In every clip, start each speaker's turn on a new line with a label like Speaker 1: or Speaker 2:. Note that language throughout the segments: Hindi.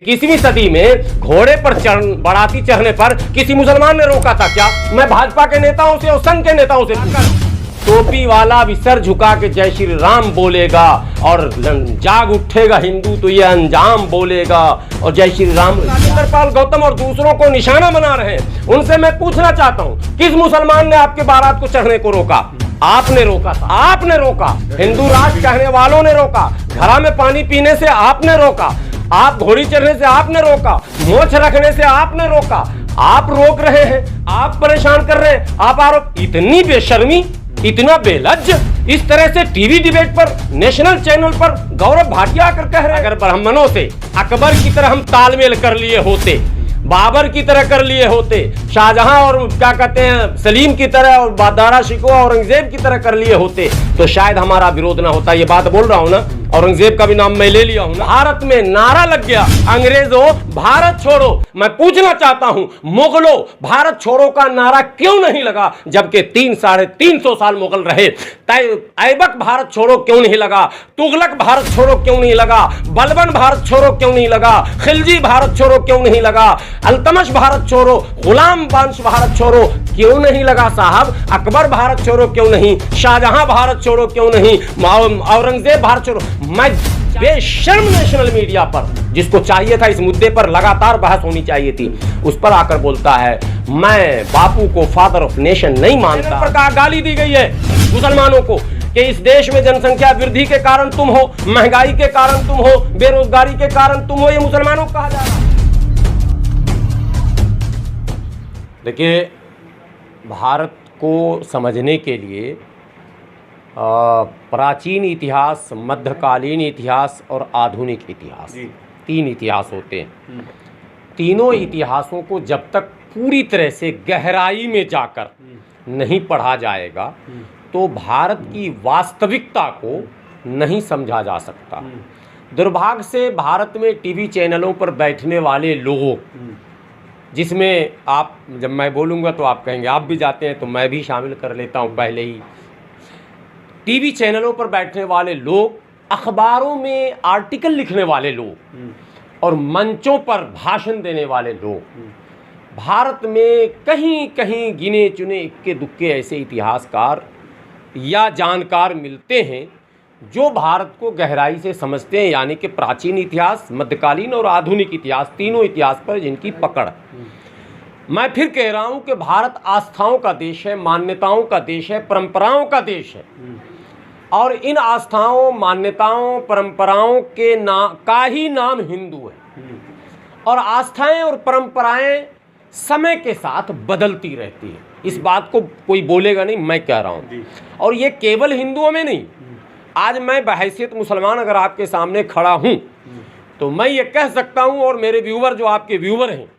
Speaker 1: 21वीं सदी में घोड़े पर बाराती चढ़ने पर किसी मुसलमान ने रोका था क्या? मैं भाजपा के नेताओं से और संघ के नेताओं से टोपी वाला भी सर झुका के जय श्री राम बोलेगा और जाग उठेगा हिंदू तो ये अंजाम बोलेगा और जय श्री राम। राजेंद्र गौतम और दूसरों को निशाना बना रहे हैं। उनसे मैं पूछना चाहता हूं, किस मुसलमान ने आपके बारात को चढ़ने को रोका? आपने रोका था, आपने रोका। हिंदू राष्ट्र कहने वालों ने रोका। घड़ा में पानी पीने से आपने रोका। आप घोड़ी चढ़ने से आपने रोका। मोछ रखने से आपने रोका। आप रोक रहे हैं, आप परेशान कर रहे हैं, आप आरोप। इतनी बेशर्मी, इतना बेलज्ज, इस तरह से टीवी डिबेट पर, नेशनल चैनल पर गौरव भाटिया आकर कह रहे हैं। अगर ब्राह्मणों से अकबर की तरह हम तालमेल कर लिए होते, बाबर की तरह कर लिए होते, शाहजहां और क्या कहते हैं सलीम की तरह और दारा शिकोह औरंगजेब की तरह कर लिए होते तो शायद हमारा विरोध ना होता। ये बात बोल रहा हूं ना, औरंगजेब का भी नाम मैं ले लिया हूं ना। भारत में नारा लग गया, अंग्रेजों भारत छोड़ो। मैं पूछना चाहता हूं, मुगलों भारत छोड़ो का नारा क्यों नहीं लगा? जबकि 300-350 साल मुगल रहे। ऐबक भारत छोड़ो क्यों नहीं लगा? तुगलक भारत छोड़ो क्यों नहीं लगा? बलबन भारत छोड़ो क्यों नहीं लगा? खिलजी भारत छोड़ो क्यों नहीं लगा? अल्तमश भारत छोड़ो, गुलाम वंश भारत छोड़ो क्यों नहीं लगा साहब? अकबर भारत छोड़ो क्यों नहीं? शाहजहां भारत छोड़ो क्यों नहीं? औरंगजेब भारत छोड़ो। मैं बेशर्म नेशनल मीडिया पर, जिसको चाहिए था इस मुद्दे पर लगातार बहस होनी चाहिए थी, उस पर आकर बोलता है मैं बापू को फादर ऑफ नेशन नहीं मानता। पर गाली दी गई है मुसलमानों को कि इस देश में जनसंख्या वृद्धि के कारण तुम हो, महंगाई के कारण तुम हो, बेरोजगारी के कारण तुम हो, ये मुसलमानों को कहा जा रहा है। देखिए, भारत को समझने के लिए प्राचीन इतिहास, मध्यकालीन इतिहास और आधुनिक इतिहास, 3 इतिहास होते हैं। तीनों इतिहासों को जब तक पूरी तरह से गहराई में जाकर नहीं पढ़ा जाएगा तो भारत की वास्तविकता को नहीं समझा जा सकता। दुर्भाग्य से भारत में टीवी चैनलों पर बैठने वाले लोगों, जिसमें आप, जब मैं बोलूँगा तो आप कहेंगे आप भी जाते हैं, तो मैं भी शामिल कर लेता हूँ पहले ही। टीवी चैनलों पर बैठने वाले लोग, अखबारों में आर्टिकल लिखने वाले लोग और मंचों पर भाषण देने वाले लोग, भारत में कहीं कहीं गिने चुने इक्के दुक्के ऐसे इतिहासकार या जानकार मिलते हैं जो भारत को गहराई से समझते हैं, यानी कि प्राचीन इतिहास, मध्यकालीन और आधुनिक इतिहास, तीनों इतिहास पर जिनकी पकड़। मैं फिर कह रहा हूं कि भारत आस्थाओं का देश है, मान्यताओं का देश है, परंपराओं का देश है और इन आस्थाओं, मान्यताओं, परंपराओं के का ही नाम हिंदू है। और आस्थाएं और परंपराएं समय के साथ बदलती रहती है, इस बात को कोई बोलेगा नहीं, मैं कह रहा हूं। और ये केवल हिंदुओं में नहीं, आज मैं बहैसियत मुसलमान अगर आपके सामने खड़ा हूं तो मैं ये कह सकता हूं, और मेरे व्यूवर जो आपके व्यूवर हैं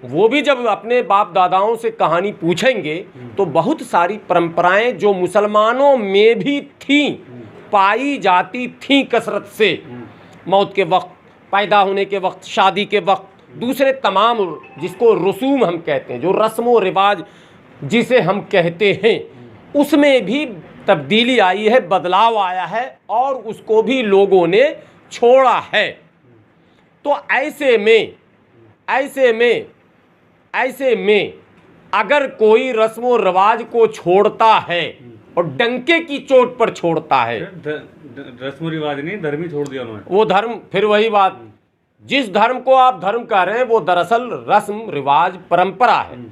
Speaker 1: वो भी जब अपने बाप दादाओं से कहानी पूछेंगे तो बहुत सारी परंपराएं जो मुसलमानों में भी थीं, पाई जाती थीं कसरत से, मौत के वक्त, पैदा होने के वक्त, शादी के वक्त, दूसरे तमाम जिसको रसूम हम कहते हैं, जो रस्म व रिवाज जिसे हम कहते हैं, उसमें भी तब्दीली आई है, बदलाव आया है और उसको भी लोगों ने छोड़ा है। तो ऐसे में अगर कोई रस्म व रिवाज को छोड़ता है और डंके की चोट पर छोड़ता है,
Speaker 2: रस्म रिवाज नहीं, धर्म ही छोड़ दिया उन्होंने।
Speaker 1: वो धर्म, फिर वही बात, जिस धर्म को आप धर्म कह रहे हैं वो दरअसल रस्म रिवाज परंपरा है।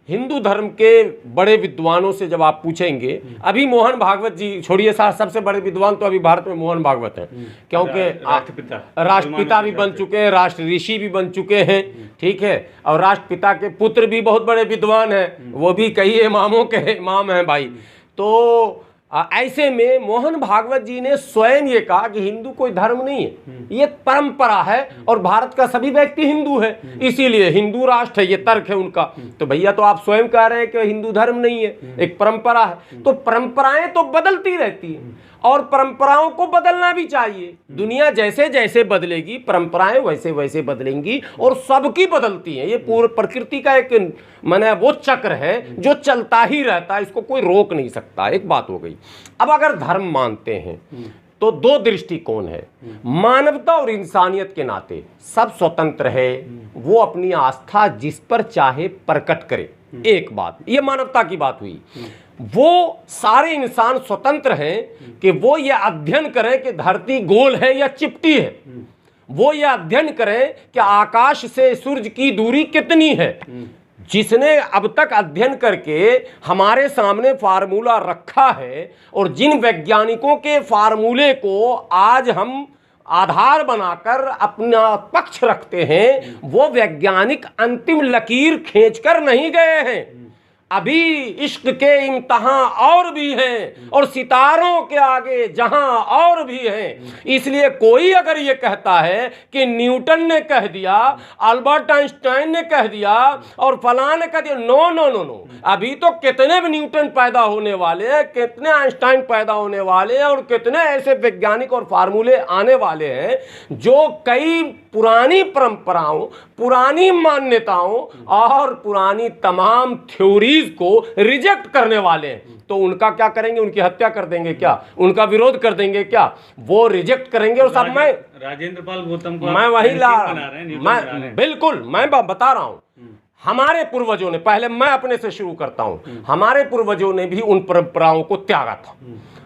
Speaker 1: हिंदू धर्म के बड़े विद्वानों से जब आप पूछेंगे, अभी मोहन भागवत जी छोड़िए, सबसे बड़े विद्वान तो अभी भारत में मोहन भागवत हैं, क्योंकि राष्ट्रपिता भी बन चुके हैं, राष्ट्र ऋषि भी बन चुके हैं, ठीक है। और राष्ट्रपिता के पुत्र भी बहुत बड़े विद्वान हैं, वो भी कई इमामों के इमाम हैं भाई। तो ऐसे में मोहन भागवत जी ने स्वयं ये कहा कि हिंदू कोई धर्म नहीं है, ये परंपरा है और भारत का सभी व्यक्ति हिंदू है, इसीलिए हिंदू राष्ट्र है, ये तर्क है उनका। तो भैया, तो आप स्वयं कह रहे हैं कि हिंदू धर्म नहीं है, एक परंपरा है। तो परंपराएं तो बदलती रहती हैं और परंपराओं को बदलना भी चाहिए। दुनिया जैसे जैसे बदलेगी, परंपराएं वैसे वैसे बदलेंगी और सबकी बदलती हैं। ये पूर्ण प्रकृति का एक माने वो चक्र है जो चलता ही रहता है, इसको कोई रोक नहीं सकता। एक बात हो गई। अब अगर धर्म मानते हैं तो दो दृष्टिकोण है। मानवता और इंसानियत के नाते सब स्वतंत्र है, वो अपनी आस्था जिस पर चाहे प्रकट करे। एक बात, ये मानवता की बात हुई। वो सारे इंसान स्वतंत्र हैं कि वो ये अध्ययन करें कि धरती गोल है या चिपटी है, वो ये अध्ययन करें कि आकाश से सूरज की दूरी कितनी है। जिसने अब तक अध्ययन करके हमारे सामने फार्मूला रखा है और जिन वैज्ञानिकों के फार्मूले को आज हम आधार बनाकर अपना पक्ष रखते हैं, वो वैज्ञानिक अंतिम लकीर खींचकर नहीं गए हैं। अभी इश्क के इम्तहान और भी हैं और सितारों के आगे जहां और भी हैं। इसलिए कोई अगर ये कहता है कि न्यूटन ने कह दिया, अल्बर्ट आइंस्टाइन ने कह दिया और फलां ने कह दिया, नो नो नो नो, अभी तो कितने भी न्यूटन पैदा होने वाले हैं, कितने आइंस्टाइन पैदा होने वाले हैं और कितने ऐसे वैज्ञानिक और फार्मूले आने वाले हैं जो कई पुरानी परंपराओं, पुरानी मान्यताओं और पुरानी तमाम थ्योरीज को रिजेक्ट करने वाले हैं। तो उनका क्या करेंगे? उनकी हत्या कर देंगे क्या? उनका विरोध कर देंगे क्या? वो रिजेक्ट करेंगे। और सब मैं
Speaker 2: राजेंद्र पाल गौतम को
Speaker 1: मैं वही ला मैं बिल्कुल मैं बता रहा हूं, हमारे पूर्वजों ने, पहले मैं अपने से शुरू करता हूं, हमारे पूर्वजों ने भी उन परंपराओं को त्यागा था।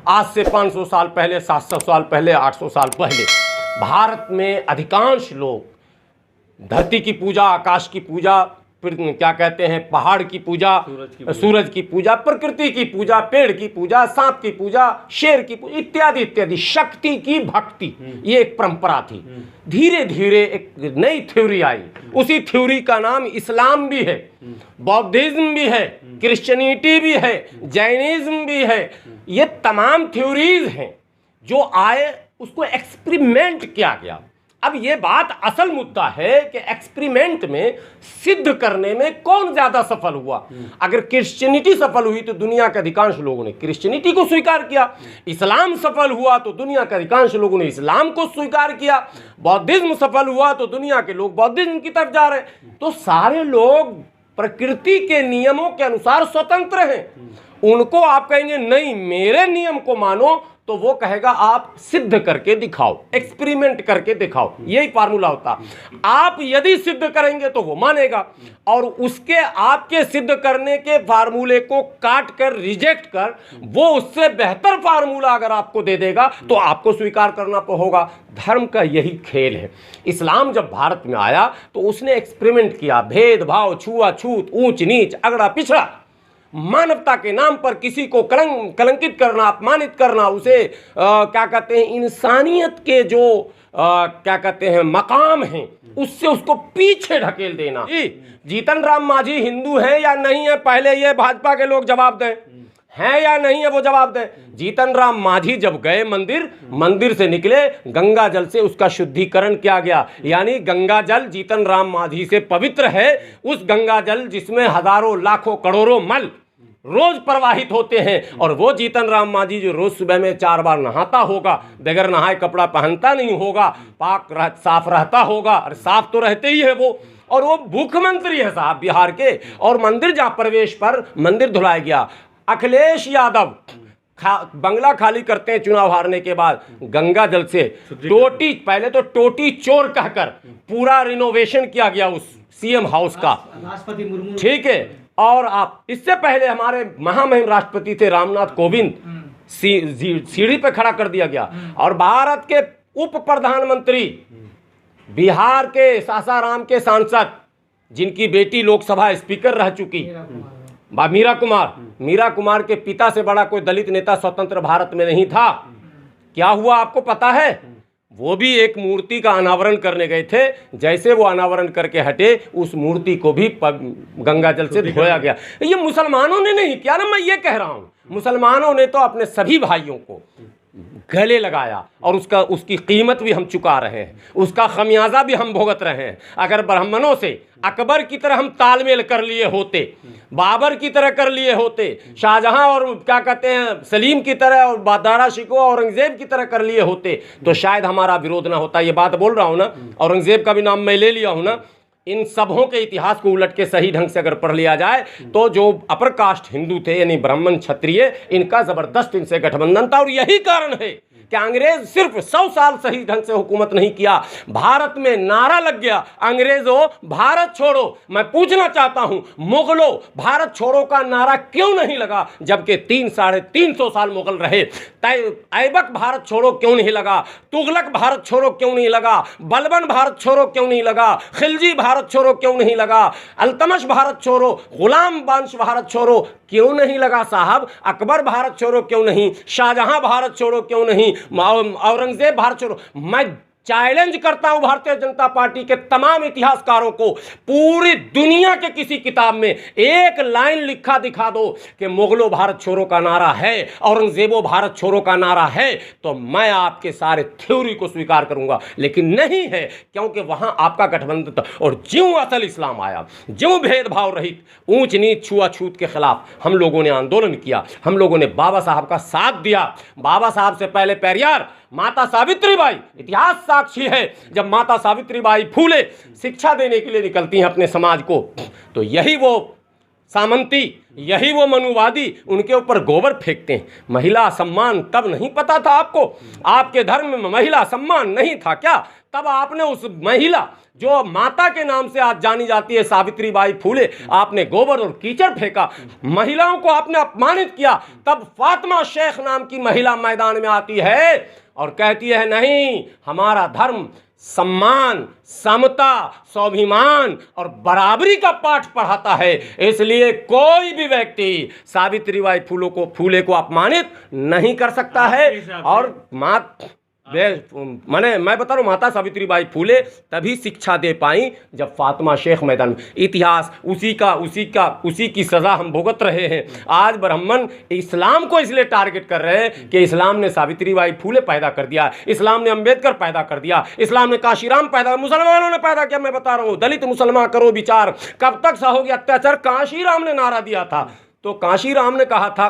Speaker 1: आज से 500 साल पहले, 700 साल पहले, 800 साल पहले भारत में अधिकांश लोग धरती की पूजा, आकाश की पूजा, फिर क्या कहते हैं, पहाड़ की पूजा, सूरज की पूजा, प्रकृति की पूजा, पेड़ की पूजा, सांप की पूजा, शेर की पूजा इत्यादि इत्यादि, शक्ति की भक्ति, ये एक परंपरा थी। धीरे धीरे एक नई थ्योरी आई, उसी थ्योरी का नाम इस्लाम भी है, बौद्धिज्म भी है, क्रिश्चियनिटी भी है, जैनिज्म भी है। ये तमाम थ्योरीज हैं जो आए, उसको एक्सपेरिमेंट किया गया। अब ये बात असल मुद्दा है कि एक्सपेरिमेंट में सिद्ध करने में कौन ज्यादा सफल हुआ। अगर क्रिश्चियनिटी सफल हुई तो दुनिया के अधिकांश लोगों ने क्रिश्चियनिटी को स्वीकार किया, इस्लाम सफल हुआ तो दुनिया के अधिकांश लोगों ने इस्लाम को स्वीकार किया, बौद्धिज्म सफल हुआ तो दुनिया के लोग बौद्धिज्म की तरफ जा रहे हैं। तो सारे लोग प्रकृति के नियमों के अनुसार स्वतंत्र हैं। उनको आप कहेंगे नहीं मेरे नियम को मानो, तो वो कहेगा आप सिद्ध करके दिखाओ, एक्सपेरिमेंट करके दिखाओ। यही फार्मूला होता। आप यदि सिद्ध करेंगे तो वो मानेगा, और उसके आपके सिद्ध करने के फार्मूले को काट कर, रिजेक्ट कर, वो उससे बेहतर फार्मूला अगर आपको दे देगा तो आपको स्वीकार करना होगा। धर्म का यही खेल है। इस्लाम जब भारत में आया तो उसने एक्सपेरिमेंट किया, भेदभाव, छुआछूत, ऊंच नीच, अगड़ा पिछड़ा, मानवता के नाम पर किसी को कलंकित करना, अपमानित करना, उसे क्या कहते हैं, इंसानियत के जो क्या कहते हैं मकाम हैं, उससे उसको पीछे ढकेल देना। जीतन राम मांझी हिंदू है या नहीं है, पहले ये भाजपा के लोग जवाब दें, है या नहीं है वो जवाब दें। जीतन राम मांझी जब गए मंदिर से निकले, गंगा जल से उसका शुद्धिकरण किया गया, यानी गंगा जल जीतन राम मांझी से पवित्र है। उस गंगा जल जिसमें हजारों लाखों करोड़ों मल रोज प्रवाहित होते हैं, और वो जीतन राम मांझी जो रोज सुबह में 4 बार नहाता होगा, बगैर नहाए कपड़ा पहनता नहीं होगा, साफ रहता होगा, और साफ तो रहते ही है वो, और वो मुख्यमंत्री है साहब बिहार के, और मंदिर जहाँ प्रवेश पर मंदिर धुलाया गया। अखिलेश यादव बंगला खाली करते हैं चुनाव हारने के बाद, गंगा जल से टोटी, पहले तो टोटी चोर कहकर पूरा रिनोवेशन किया गया उस सीएम हाउस का, ठीक है। और आप इससे पहले हमारे महामहिम राष्ट्रपति थे रामनाथ कोविंद, सीढ़ी पे खड़ा कर दिया गया। और भारत के उप प्रधानमंत्री, बिहार के सासाराम के सांसद, जिनकी बेटी लोकसभा स्पीकर रह चुकी, मीरा कुमार के पिता से बड़ा कोई दलित नेता स्वतंत्र भारत में नहीं था। क्या हुआ आपको पता है? वो भी एक मूर्ति का अनावरण करने गए थे, जैसे वो अनावरण करके हटे, उस मूर्ति को भी गंगा जल से धोया गया। ये मुसलमानों ने नहीं किया ना, मैं ये कह रहा हूँ, मुसलमानों ने तो अपने सभी भाइयों को गले लगाया, और उसकी कीमत भी हम चुका रहे हैं, उसका खमियाजा भी हम भुगत रहे हैं। अगर ब्राह्मणों से अकबर की तरह हम तालमेल कर लिए होते, बाबर की तरह कर लिए होते, शाहजहां और क्या कहते हैं सलीम की तरह, और दारा शिकोह औरंगजेब की तरह कर लिए होते, तो शायद हमारा विरोध ना होता। ये बात बोल रहा हूँ ना, औरंगजेब का भी नाम मैं ले लिया हूँ ना। इन सबों के इतिहास को उलट के सही ढंग से अगर पढ़ लिया जाए तो जो अपर कास्ट हिंदू थे, यानी ब्राह्मण क्षत्रिय, इनका जबरदस्त इनसे गठबंधन था। और यही कारण है कि अंग्रेज सिर्फ 100 साल सही ढंग से हुकूमत नहीं किया, भारत में नारा लग गया अंग्रेजों भारत छोड़ो। मैं पूछना चाहता हूं मुगलों भारत छोड़ो का नारा क्यों नहीं लगा, जबकि 300-350 साल मुगल रहे। ऐबक भारत छोड़ो क्यों नहीं लगा, तुगलक भारत छोड़ो क्यों नहीं लगा, बलबन भारत छोड़ो क्यों नहीं लगा, खिलजी भारत छोड़ो क्यों नहीं लगा, अल्तमश भारत छोड़ो, गुलाम वंश भारत छोड़ो क्यों नहीं लगा साहब, अकबर भारत छोड़ो क्यों नहीं, शाहजहां भारत छोड़ो क्यों नहीं, औरंगजेब भारत छोड़ो। मैं चैलेंज करता हूं भारतीय जनता पार्टी के तमाम इतिहासकारों को, पूरी दुनिया के किसी किताब में एक लाइन लिखा दिखा दो कि मुगलों भारत छोड़ो का नारा है, औरंगजेबो भारत छोड़ो का नारा है, तो मैं आपके सारे थ्योरी को स्वीकार करूंगा। लेकिन नहीं है, क्योंकि वहां आपका गठबंधन था। और ज्यों असल इस्लाम आया, ज्यों भेदभाव रहित ऊंच नीच छुआछूत के खिलाफ हम लोगों ने आंदोलन किया, हम लोगों ने बाबा साहब का साथ दिया। बाबा साहब से पहले पेरियार, माता सावित्रीबाई, इतिहास साक्षी है, जब माता सावित्रीबाई फूले शिक्षा देने के लिए निकलती हैं अपने समाज को, तो यही वो सामंती, यही वो मनुवादी उनके ऊपर गोबर फेंकते हैं। महिला सम्मान तब नहीं पता था आपको, आपके धर्म में महिला सम्मान नहीं था क्या? तब आपने उस महिला जो माता के नाम से आज जानी जाती है सावित्रीबाई फूले, आपने गोबर और कीचड़ फेंका, महिलाओं को आपने अपमानित किया। तब फातिमा शेख नाम की महिला मैदान में आती है और कहती है नहीं, हमारा धर्म सम्मान, समता, स्वाभिमान और बराबरी का पाठ पढ़ाता है, इसलिए कोई भी व्यक्ति सावित्रीबाई फूले को अपमानित नहीं कर सकता है। और मैं बता रहा हूँ, माता सावित्रीबाई फूले तभी शिक्षा दे पाई जब फातिमा शेख मैदान में। इतिहास उसी की सज़ा हम भुगत रहे हैं। आज ब्राह्मण इस्लाम को इसलिए टारगेट कर रहे हैं कि इस्लाम ने सावित्रीबाई फूले पैदा कर दिया, इस्लाम ने अंबेडकर पैदा कर दिया, इस्लाम ने काशीराम पैदा, मुसलमानों ने पैदा किया। मैं बता रहा हूँ, दलित मुसलमान करो विचार, कब तक सहोगे अत्याचार? काशीराम ने नारा दिया था, तो काशीराम ने कहा था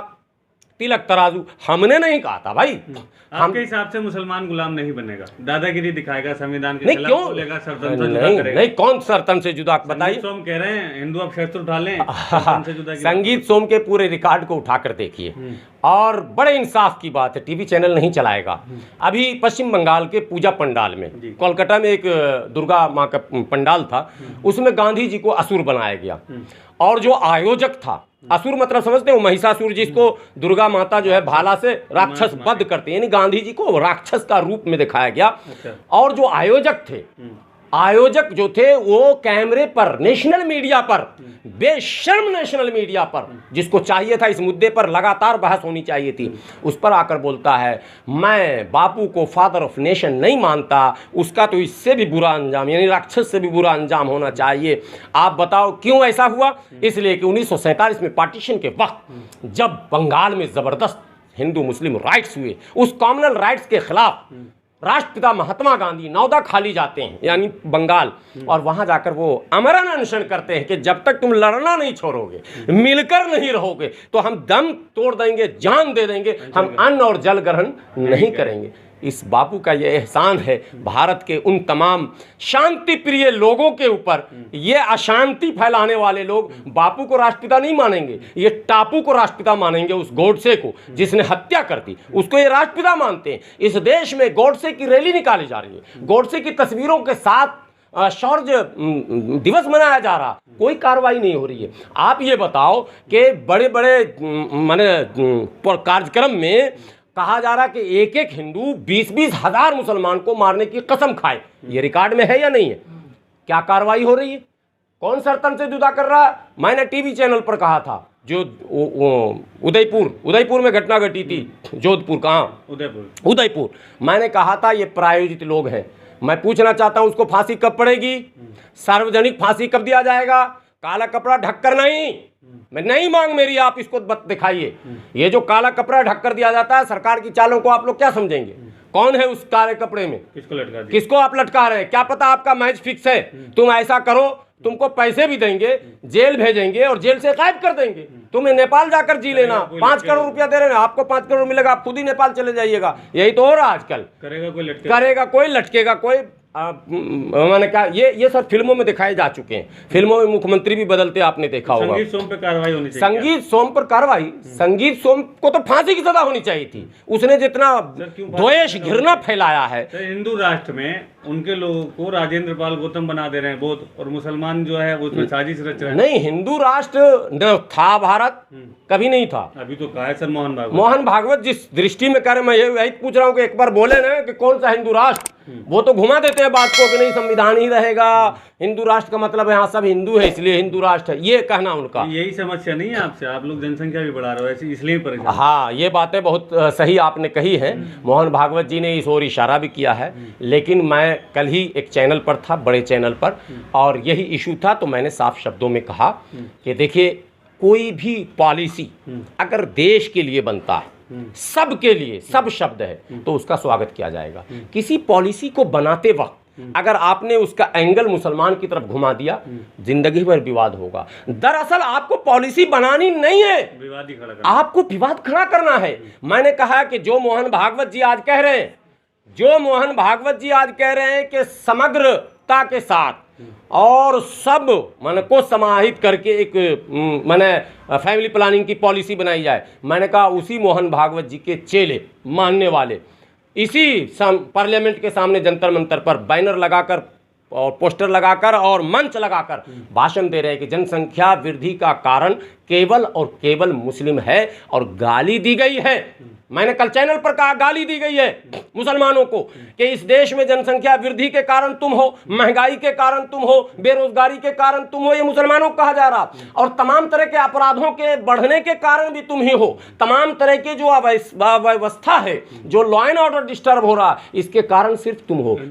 Speaker 1: तिलक तराजू, हमने नहीं कहा था भाई।
Speaker 2: आपके हिसाब से मुसलमान गुलाम नहीं बनेगा, दादागिरी दिखाएगा, संविधान के
Speaker 1: नहीं,
Speaker 2: खिलाफ
Speaker 1: क्यों
Speaker 2: बोलेगा, सर्तन से जुदा करेगा?
Speaker 1: नहीं, कौन सर्तन से जुदा? बताइए।
Speaker 2: सोम कह रहे हैं हिंदू अब शस्त्र उठा लें, सर्तन से जुदा।
Speaker 1: संगीत सोम के पूरे रिकॉर्ड को उठाकर देखिए, और बड़े इंसाफ की बात है, टीवी चैनल नहीं चलाएगा। अभी पश्चिम बंगाल के पूजा पंडाल में, कोलकाता में एक दुर्गा माँ का पंडाल था, उसमें गांधी जी को असुर बनाया गया, और जो आयोजक था, असुर मतलब समझते हो, महिषासुर, जिसको दुर्गा माता जो है भाला से राक्षस वध करते हैं, यानी गांधी जी को राक्षस का रूप में दिखाया गया। और जो आयोजक जो थे वो कैमरे पर, नेशनल मीडिया पर, बेशर्म नेशनल मीडिया पर, जिसको चाहिए था इस मुद्दे पर लगातार बहस होनी चाहिए थी, उस पर आकर बोलता है मैं बापू को फादर ऑफ नेशन नहीं मानता, उसका तो इससे भी बुरा अंजाम, यानी राक्षस से भी बुरा अंजाम होना चाहिए। आप बताओ क्यों ऐसा हुआ? इसलिए कि 1947 में पार्टीशन के वक्त जब बंगाल में ज़बरदस्त हिंदू मुस्लिम राइट्स हुए, उस कॉमनल राइट्स के खिलाफ राष्ट्रपिता महात्मा गांधी नौदा खाली जाते हैं, यानी बंगाल, और वहां जाकर वो अमरन अनशन करते हैं कि जब तक तुम लड़ना नहीं छोड़ोगे, मिलकर नहीं रहोगे, तो हम दम तोड़ देंगे, जान दे देंगे, हम अन्न और जल ग्रहण नहीं करेंगे। इस बापू का ये एहसान है भारत के उन तमाम शांति प्रिय लोगों के ऊपर। ये अशांति फैलाने वाले लोग बापू को राष्ट्रपिता नहीं मानेंगे, ये टापू को राष्ट्रपिता मानेंगे, उस गोडसे को जिसने हत्या कर दी, उसको ये राष्ट्रपिता मानते हैं। इस देश में गोडसे की रैली निकाली जा रही है, गोडसे की तस्वीरों के साथ शौर्य दिवस मनाया जा रहा, कोई कार्रवाई नहीं हो रही है। आप ये बताओ कि बड़े बड़े कार्यक्रम में कहा जा रहा कि एक एक हिंदू 20-20 हज़ार मुसलमान को मारने की कसम खाए, ये रिकॉर्ड में है या नहीं है? क्या कार्रवाई हो रही है? कौन सर्तन से जुदा कर रहा है? मैंने टीवी चैनल पर कहा था, जो उदयपुर में घटना घटी थी, जोधपुर, कहाँ? उदयपुर। मैंने कहा था ये प्रायोजित लोग हैं। मैं पूछना चाहता हूँ उसको फांसी कब पड़ेगी? सार्वजनिक फांसी कब दिया जाएगा? काला कपड़ा ढककर नहीं, मैं नहीं मांग मेरी, आप इसको दिखाइए। ये जो काला कपड़ा ढककर दिया जाता है, सरकार की चालों को आप लोग क्या समझेंगे? कौन है उस काले कपड़े में? किसको आप लटका रहे हैं? क्या पता आपका मैच फिक्स है, तुम ऐसा करो, तुमको पैसे भी देंगे, जेल भेजेंगे और जेल से गायब कर देंगे। तुम्हें नेपाल जाकर जी लेना, 5 करोड़ रुपया दे रहे हैं, आपको 5 करोड़ मिलेगा, आप खुद ही नेपाल चले जाइएगा। यही तो हो रहा आजकल। करेगा कोई, लटकेगा कोई। मैंने कहा ये सब फिल्मों में दिखाए जा चुके हैं। फिल्मों में मुख्यमंत्री भी बदलते आपने देखा होगा।
Speaker 2: संगीत सोम पे कार्रवाई होनी चाहिए।
Speaker 1: संगीत सोम पर कार्रवाई, संगीत सोम को तो फांसी की सजा होनी चाहिए थी। उसने जितना द्वेष घृणा फैलाया है।
Speaker 2: हिंदू राष्ट्र में उनके लोगों को राजेंद्र पाल गौतम बना दे रहे हैं बहुत, और मुसलमान जो है उसमें साजिश रच रहे हैं।
Speaker 1: नहीं, हिंदू राष्ट्र न था भारत, कभी नहीं था।
Speaker 2: अभी तो कहा है सर
Speaker 1: मोहन भागवत जिस दृष्टि में कर, मैं यही पूछ रहा हूँ कि एक बार बोले ना कि कौन सा हिंदू राष्ट्र, वो तो घुमा देते हैं बात को कि नहीं संविधान ही रहेगा, हिंदू राष्ट्र का मतलब यहाँ सब हिंदू है इसलिए हिंदू राष्ट्र है, ये कहना उनका।
Speaker 2: यही समस्या नहीं है आपसे, आप लोग जनसंख्या भी बढ़ा रहे हो इसलिए परेशान।
Speaker 1: हाँ, ये बातें बहुत सही आपने कही है। मोहन भागवत जी ने इस ओर इशारा भी किया है, लेकिन मैं कल ही एक चैनल पर था, बड़े चैनल पर, और यही इशू था, तो मैंने साफ शब्दों में कहा कि देखिए कोई भी पॉलिसी अगर देश के लिए बनता है, सब के लिए सब शब्द है, तो उसका स्वागत किया जाएगा। किसी पॉलिसी को बनाते वक्त अगर आपने उसका एंगल मुसलमान की तरफ घुमा दिया, जिंदगी भर विवाद होगा। दरअसल आपको पॉलिसी बनानी नहीं है,
Speaker 2: विवाद ही खड़ा करना,
Speaker 1: आपको विवाद खड़ा करना है। मैंने कहा कि जो मोहन भागवत जी आज कह रहे हैं, जो मोहन भागवत जी आज कह रहे हैं कि समग्रता के साथ और सब मन को समाहित करके एक मैंने फैमिली प्लानिंग की पॉलिसी बनाई जाए, मैंने कहा उसी मोहन भागवत जी के चेले मानने वाले इसी पार्लियामेंट के सामने जंतर मंतर पर बैनर लगाकर और पोस्टर लगाकर और मंच लगाकर भाषण दे रहे हैं कि जनसंख्या वृद्धि का कारण केवल और केवल मुस्लिम है, और गाली दी गई है। मैंने कल चैनल पर कहा गाली दी गई है मुसलमानों को कि इस देश में जनसंख्या वृद्धि के कारण तुम हो, महंगाई के कारण तुम हो, बेरोजगारी के कारण तुम हो, ये मुसलमानों को कहा जा रहा, और तमाम तरह के अपराधों के बढ़ने के कारण भी तुम ही हो। तमाम तरह के जो अव्यवस्था है, जो लॉ एंड ऑर्डर डिस्टर्ब हो रहा, इसके कारण सिर्फ तुम हो।